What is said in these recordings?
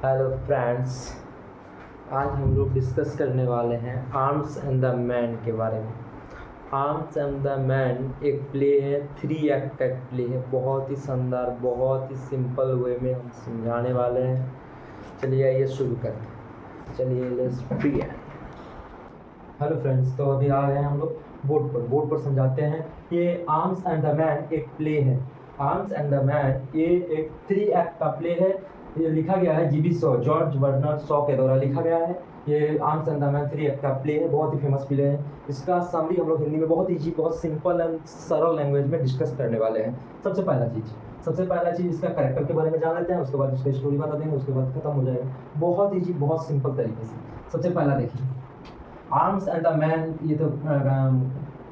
Hello friends, आज हम लोग डिस्कस करने वाले हैं आर्म्स एंड द मैन के बारे में। आर्म्स एंड द मैन एक प्ले है, 3 एक्ट का एक प्ले है। बहुत ही शानदार, बहुत ही सिंपल वे में हम समझाने वाले हैं। चलिए आइए शुरू करते हैं। चलिए लेट्स बिगिन। हेलो फ्रेंड्स, तो अभी आ गए हैं हम लोग बोर्ड पर समझाते हैं। ये आर्म्स एंड द मैन एक प्ले है। आर्म्स एंड द मैन ये एक 3 एक्ट का प्ले है। ये लिखा गया है GB Shaw, George Bernard Shaw के द्वारा लिखा गया है। ये Arms and the Man 3 act का प्ले है, बहुत ही फेमस प्ले है। इसका समरी हम लोग हिंदी में बहुत ईजी, बहुत सिंपल एंड सरल लैंग्वेज में डिस्कस करने वाले हैं। सबसे पहला चीज़ इसका कैरेक्टर के बारे में जान लेते हैं, उसके बाद उसका स्टोरी बता देंगे, उसके बाद खत्म हो जाएगा। बहुत ईजी, बहुत सिंपल तरीके से। सबसे पहला देखिए, आर्म्स एंड द मैन, ये तो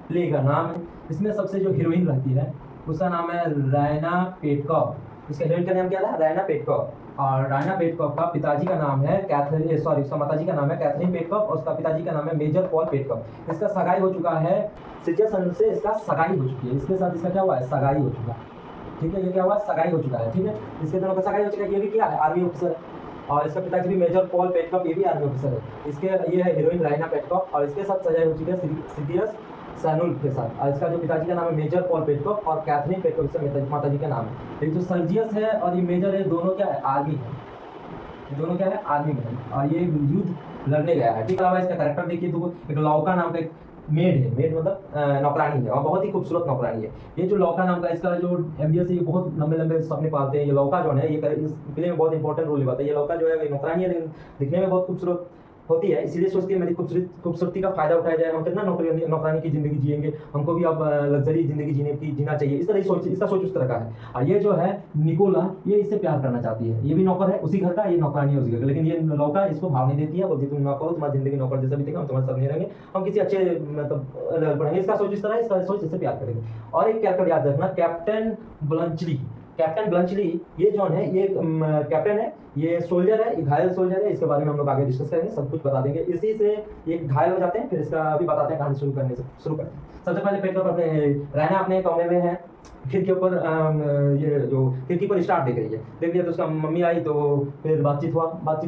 प्ले का नाम है। इसमें सबसे जो हीरोइन रहती है उसका नाम है रायना पेटकॉफ। इसका हीरोइन का नाम क्या था? रायना पेटकॉफ। और रायना पेटकॉफ का पिताजी का नाम है उसका माताजी का नाम है कैथरीन पेटकॉफ और उसका पिताजी का नाम है मेजर पॉल पेटकॉफ। इसका सगाई हो चुका है, सिटीजन से इसका सगाई हो चुकी है। इसके साथ इसका क्या हुआ है? सगाई हो चुका है। ठीक है, ये क्या हुआ? सगाई हो चुका है। ठीक है, इसके दोनों का सगाई हो चुका है। ये भी क्या है? आर्मी ऑफिसर है। और इसका पिताजी भी मेजर पॉल पेटकॉफ, ये भी आर्मी ऑफिसर है। इसके ये है हीरोइन रायना पेटकॉफ और इसके साथ सगाई हो चुकी है सिटियस सैनुल के साथ। और इसका जो पिताजी का नाम है मेजर पॉल पेटकॉफ और कैथरीन पेटकॉफ इसका माताजी का नाम है। ये जो सर्जियस है और ये मेजर है, दोनों क्या है? आर्मी है। ये दोनों क्या है? आर्मी में है और ये युद्ध लड़ने गया है। ठीक है, इसका कैरेक्टर देखिए तो एक लौका नाम का एक मेड है। मेड मतलब नौकरानी है और बहुत ही खूबसूरत नौकरानी है। ये जो लौका नाम का इसका जो एमबीएस है, ये बहुत लंबे लंबे सपने पालते हैं। ये लौका जो है ये इस प्ले में बहुत इंपॉर्टेंट रोल निभाता है। ये लौका जो है नौकरानी है, लेकिन दिखने में बहुत खूबसूरत होती है, इसीलिए सोचती है मेरी खूबसूरती का फायदा उठाया जाए। हम कितना नौकरानी की जिंदगी जिएंगे, हमको भी अब लग्जरी जिंदगी जीना चाहिए। इस तरह इसका सोच उस तरह का है। और ये जो है निकोला, ये इससे प्यार करना चाहती है। ये भी नौकर है उसी घर का, ये नौकरानी है उसी घर का, लेकिन ये लौका इसको भाव नहीं देती है। बोलती तुम नौकर हो, तुम्हारी जिंदगी नौकर जैसा भी, हम तुम्हारे साथ नहीं रहेंगे, हम किसी अच्छे मतलब बढ़ेंगे। इसका सोच इस तरह है, इसका सोच इससे प्यार करेंगे। और एक कैरेक्टर याद रखना, कैप्टन ब्लंचली। कैप्टन ब्लंचली ये जो है ये कैप्टन है, ये सोल्जर है, ये घायल सोल्जर है। इसके बारे में हम लोग आगे डिस्कस करेंगे, सब कुछ बता देंगे। इसी से ये घायल हो जाते हैं, फिर इसका भी बताते हैं। कहानी शुरू करते हैं। सबसे पहले पेट्रोल अपने रहना अपने कमरे में है, खिड़की पर ये जो खिड़की पर स्टार देख रही है। देख लिया तो उसका मम्मी आई, तो फिर बातचीत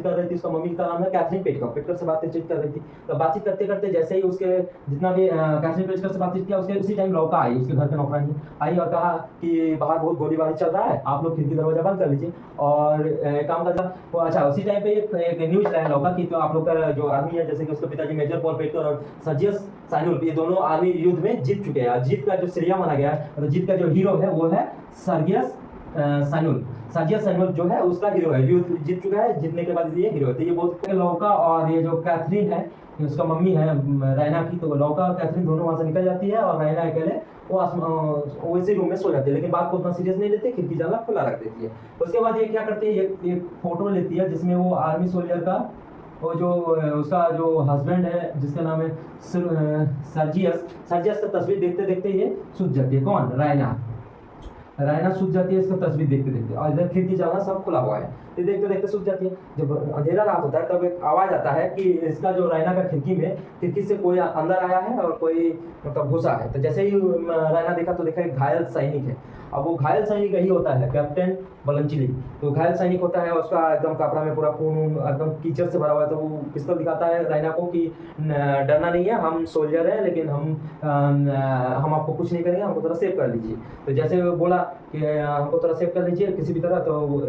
कर रही थी। उसका मम्मी का नाम है कैथरीन पेटकॉफ से बातचीत कर रही थी। तो बातचीत करते करते जैसे ही उसके जितना भी कैथरीन पेटकॉफ से बातचीत किया, उसके उसी टाइम लौका आई, उसके घर के नौकरानी आई और कहा कि बाहर बहुत गोलीबारी चल रहा है, आप लोग खिड़की दरवाजा बंद कर लीजिए और काम करता। तो अच्छा, उसी टाइम पे एक न्यूज लाया लौका की, तो आप लोग का जो आर्मी है, जैसे कि उसके पिताजी मेजर पॉल पेटकॉफ और सर्जियस सैनुल, ये दोनों आर्मी युद्ध में जीत चुके हैं। जीत का जो श्रेय माना गया है, मतलब जीत का जो हीरो है वो है सर्जियस सैनुल। सर्जियस सैनुल जो है उसका हीरो है, युद्ध जीत चुका है। जीतने के बाद ये हीरो है। तो ये बहुत लौका और ये जो कैथरीन है, उसका मम्मी है रैना की, तो लौका और कैथरीन दोनों वहां से निकल जाती है और रैना अकेले वो इसी रूम में सो जाती है, लेकिन बात को उतना सीरियस नहीं लेते, खिड़की जाना खुला रख देती है। उसके बाद ये क्या करती है, एक फोटो लेती है जिसमें वो आर्मी सोल्जर का वो जो उसका जो हस्बैंड है जिसका नाम है सर्जियस का तस्वीर देखते देखते ये सूझ जाती है। कौन? रायना सूझ जाती है इसका तस्वीर देखते देखते, और इधर खिड़की जाना सब खुला हुआ है, तो देखते देखते सूझ जाती है। जब अंधेरा रात होता है तब एक आवाज आता है कि इसका जो रायना का खिड़की से कोई अंदर आया है और कोई मतलब घुसा है। तो जैसे ही रायना देखा तो देखा एक घायल सैनिक है। अब वो घायल सैनिक यही होता है कैप्टन बलंचली। तो घायल सैनिक होता है, उसका एकदम कपड़ा में पूरा खून एकदम कीचड़ से भरा हुआ है। तो वो पिस्तौल दिखाता है रायना को कि डरना नहीं है, हम सोल्जर हैं, लेकिन हम आपको कुछ नहीं करेंगे, हमको थोड़ा सेव कर लीजिए। तो जैसे वो बोला कि हमको थोड़ा सेव कर लीजिए किसी भी तरह, तो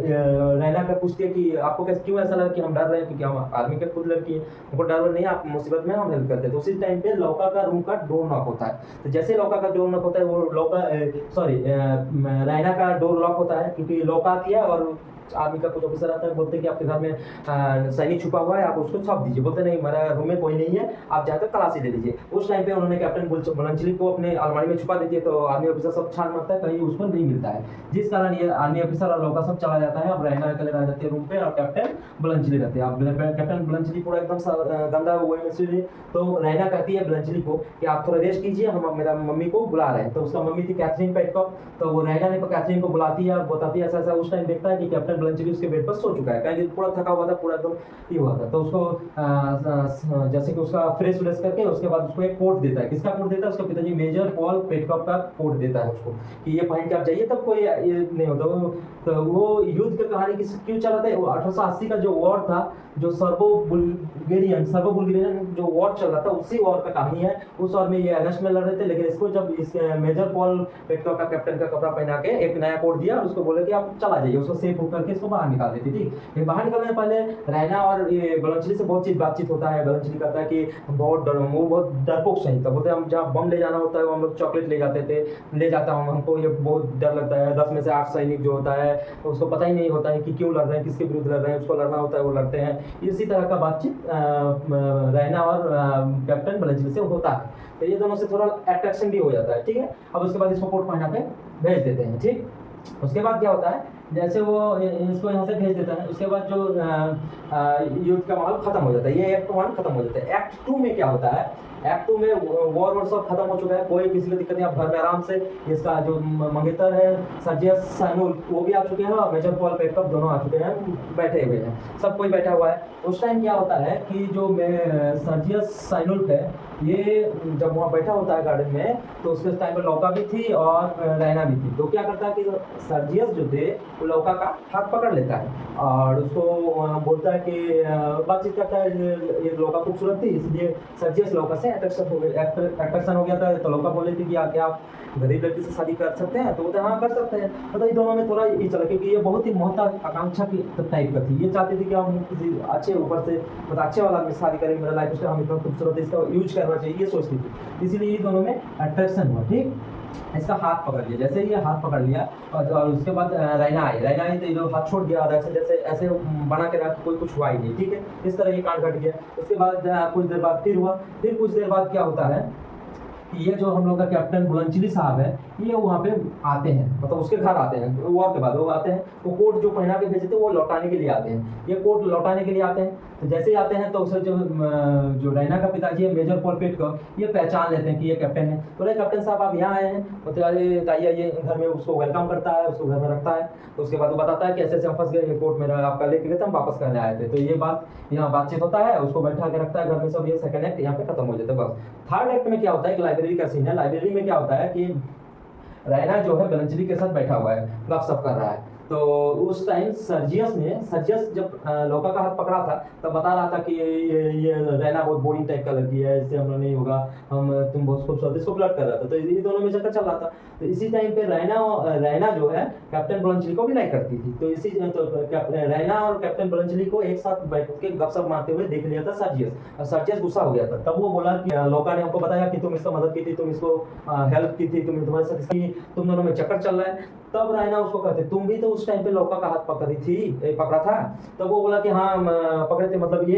रायना का पूछती है कि आपको कैसे क्यों ऐसा लगा कि हम डर रहे हैं, क्योंकि हम आर्मी के खुद लड़की हैं, हमको डर नहीं है, आप मुसीबत में हम हेल्प करते हैं। तो उसी टाइम पे लौका का रूम का डोर नॉक होता है। तो जैसे लौका का डोर नॉक होता है, वो रायना का डोर लॉक होता है, क्योंकि लौका आती है और आर्मी का कुछ ऑफिसर आता है, बोलते हैं कि आपके घर में सैनिक छुपा हुआ है, आप उसको छाप दीजिए। बोलते नहीं, मेरा रूम में कोई नहीं है, आप जाकर तलाशी ले लीजिए। उस टाइम पे उन्होंने कैप्टन बलंचली को अपने अलमारी में छुपा देती है। तो आर्मी ऑफिसर सब छान मारता है, कहीं उसको नहीं मिलता है, जिस कारण ये आर्मी ऑफिसर और लौका सब चला जाता है। अब रहना अकेले रह जाती है रूम पे और कैप्टन बलंचली रहते हैं। अब कैप्टन बलंचली पूरा एकदम गंदा हुआ है, तो रहना कहती है बलंचली को कि आप थोड़ा रेस्ट कीजिए, हम मेरा मम्मी को बुला रहे हैं। तो उसका मम्मी थी कैथरीन पेटकॉफ, तो वो रहना ने कैथरीन को बुलाती है और बताती है ऐसा ऐसा। उस टाइम देखता है कि कैप्टन ब्लंचली उसके बेड पर सो चुका है, क्योंकि पूरा थका हुआ था, पूरा एकदम ये हुआ था। तो उसको जैसे कि उसका फ्रेश व्रेश करके उसके बाद उसको एक कोट देता है। किसका कोट देता है? उसके पिताजी मेजर पॉल पेटकॉफ का कोट देता है उसको कि ये पहन के आप जाइए, तब कोई ये नहीं होता। तो वो युद्ध की कहानी क्यों चला था? वो 1880 का जो वॉर था, जो सर्बो बुल्गेरियन जो वॉर चल रहा था, उसी वॉर का कहानी है। उस वॉर में ये अगस्त में लड़ रहे थे, लेकिन इसको जब इस मेजर पॉल पेटकॉफ का कैप्टन का कपड़ा पहना के एक नया कोट दिया, उसको बोले कि आप चला जाइए, उसको सेफ होकर के इसको बाहर निकाल देती थी। ये बाहर निकलने से पहले रैना और ये बलंचली से बहुत चीज बातचीत होता है। बलंचली कहता है कि बहुत डरपोक सही था, बोलते हम जहाँ बम ले जाना होता है वो हम लोग चॉकलेट ले जाते थे, ले जाता हूँ, हमको ये बहुत डर लगता है। 10 में से 8 सैनिक जो होता है उसको पता ही नहीं होता है कि क्यों लड़ रहे हैं, किसके विरुद्ध लड़ रहे हैं, उसको लड़ना होता है, वो लड़ते हैं। इसी तरह का बातचीत रैना और कैप्टन बलंचली से होता है। तो ये दोनों से थोड़ा अट्रैक्शन भी हो जाता है, ठीक है। अब उसके बाद इसको कोट पहना के भेज देते हैं, ठीक। उसके बाद क्या होता है, जैसे वो इसको यहाँ से भेज देता है, उसके बाद जो युद्ध का माहौल खत्म हो जाता है। ये एक्ट 1 खत्म हो जाता है। एक्ट 2 में क्या होता है? एक्ट 2 में वॉर सब खत्म हो चुका है, कोई किसी को दिक्कत नहीं, आप घर में आराम से, इसका जो मंगेतर है सर्जियस साइनुल वो भी आ चुके हैं और मेजर पॉल पेटकॉफ दोनों आ चुके हैं, बैठे हुए हैं, सब कोई बैठा हुआ है। उस टाइम क्या होता है कि जो सर्जियस साइनुल है, ये जब वहाँ बैठा होता है गार्डन में, तो उसके टाइम पर लौका भी थी और रैना भी थी। तो क्या करता है कि सर्जियस जो थे वो लौका का हाथ पकड़ लेता है और उसको बोलता है कि बातचीत करता है। ये लौका खूबसूरत थी, इसलिए सर्जियस लौका से अट्रैक्शन हो गया था। तो लौका बोले थे कि क्या आप गरीब लड़की से शादी कर सकते हैं? तो बोलते हाँ कर सकते हैं। मतलब इन दोनों में थोड़ा ये चला, क्योंकि ये बहुत ही महत्वाकांक्षा की टाइप का थी। ये चाहती थी कि हम किसी अच्छे ऊपर से मतलब अच्छे वाला आदमी शादी करेंगे, मेरा लाइफ स्टाइल हम इतना खूबसूरत है, इसका यूज करना चाहिए, ये सोचती थी। इसीलिए ये दोनों में अट्रैक्शन हुआ, ठीक। इसका हाथ पकड़ लिया, जैसे ये हाथ पकड़ लिया और उसके बाद रैना आई तो ये लोग हाथ छोड़ दिया और जैसे ऐसे बना के रख, कोई कुछ हुआ ही नहीं, ठीक है। इस तरह ये कांड घट गया। उसके बाद कुछ देर बाद फिर हुआ। फिर कुछ देर बाद क्या होता है, ये जो हम लोग का कैप्टन बुलंचली साहब है, ये वहाँ पे आते हैं, मतलब उसके घर आते हैं, वॉर के बाद वो आते हैं। वो कोट जो पहना के भेजे थे वो लौटाने के लिए आते हैं, ये कोट लौटाने के लिए आते हैं। तो जैसे ही आते हैं तो उसे जो रैना का पिताजी है मेजर पॉल पेटकॉफ, ये पहचान लेते हैं कि ये कैप्टन है। तो अरे कैप्टन साहब आप यहाँ आए हैं? बोलते अरे ताइया, ये घर में उसको वेलकम करता है, उसको घर में रखता है। तो उसके बाद वो बताता है कि ऐसे हम फंस गए, ये कोट मेरा आपका लेके गए थे, हम वापस करने आए थे। तो ये बात यहाँ बातचीत होता है, उसको बैठा के रखता है घर में सब। ये सेकंड एक्ट यहाँ पे खत्म हो जाता है बस। थर्ड एक्ट में क्या होता है, एक लाइब्रेरी का सीन है। लाइब्रेरी में क्या होता है कि रैना जो है बलंचली के साथ बैठा हुआ है, गपशप कर रहा है। तो उस टाइम सर्जियस जब लौका का हाथ पकड़ा था तब बता रहा था कि ये रैना बहुत बोरिंग टाइप का लड़की है, इससे हम लोग नहीं होगा, तुम बहुत खूबसूरत, इसको फ्लर्ट कर रहा था। तो ये दोनों में चक्कर चल रहा था। तो इसी टाइम पे रैना जो है कैप्टन बुलंचली को भी लाइक करती थी। तो रैना और कैप्टन बुलंचली को एक साथ बैठ के गपशप मारते हुए देख लिया था सर्जियस, और सर्जियस गुस्सा हो गया था। तब वो बोला कि लौका ने हमको बताया कि तुम इसका मदद की थी, तुम इसको हेल्प की थी, तुम्हारे साथ तुम दोनों में चक्कर चल रहा है। तब रैना उसको कहते तुम भी तो उस टाइम पे लौका का हाथ पकड़ा था। तब वो बोला कि हाँ पकड़े थे, मतलब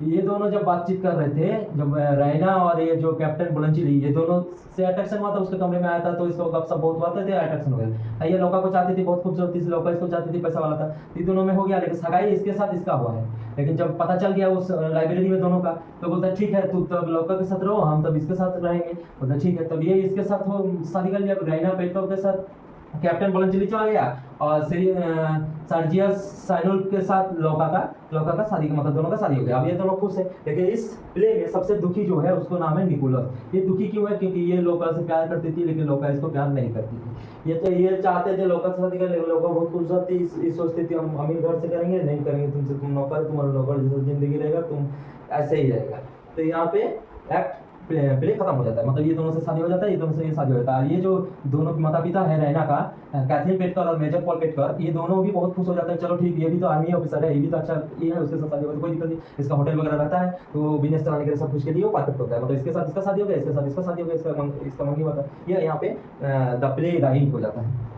ये दोनों जब बातचीत कर रहे थे, जब रैना और ये जो कैप्टन बुलंचली, ये दोनों से अट्रैक्शन हुआ था, उसके कमरे में आया था तो इसको गपशप बहुत हुआ था, अट्रैक्शन हो गया। ये लौका को चाहती थी, बहुत खूबसूरत थी, लौका इसको चाहती थी, पैसा वाला था, ये दोनों में हो गया। लेकिन सगाई इसके साथ इसका हुआ है। लेकिन जब पता चल गया उस लाइब्रेरी में दोनों का, तो बोलता है ठीक है तू तब लौका के साथ रहो, हम तब इसके साथ रहेंगे। बोलता ठीक है। तब ये इसके साथ वो शादी कर लिया, रैना पेटकॉफ के साथ कैप्टन बुलंचली चला गया और सर्जियस साइनुल के साथ लौका का शादी, मतलब दोनों का शादी हो गया। अब ये दोनों खुश है। लेकिन इस प्ले में सबसे दुखी जो है उसको नाम है निकोलस। ये दुखी क्यों है? क्योंकि ये लौका से प्यार करती थी, लेकिन लौका इसको प्यार नहीं करती थी। ये चाहते थे लौका से शादी कर, लेकिन लौका बहुत खूबसूरत थी, इस सोचती थी हम अमीर घर से करेंगे, नहीं करेंगे तुमसे, तुम नौकर, तुम्हारा नौकर जैसा जिंदगी रहेगा, तुम ऐसे ही रहेगा। तो यहाँ पे एक्ट प्ले खत्म हो जाता है, मतलब ये दोनों से शादी हो जाता है, ये दोनों से ये शादी हो जाता है। ये जो दोनों माता पिता है रैना का, कैथरीन पेटकॉफ और मेजर पॉल पेटकॉफ, ये दोनों भी बहुत खुश हो जाते हैं। चलो ठीक, ये भी तो आर्मी ऑफिसर है, ये भी तो अच्छा ये है, उसके साथ शादी हो, कोई दिक्कत नहीं, इसका होटल वगैरह रहता है, तो बिजनेस चलाने के लिए सब कुछ के लिए वो परफेक्ट होता है। मतलब इसके साथ इसका शादी हो गया, इसके साथ इसका शादी हो गया, इसका मंगी हुआ था। ये यहाँ पे द प्ले द एंड हो जाता है।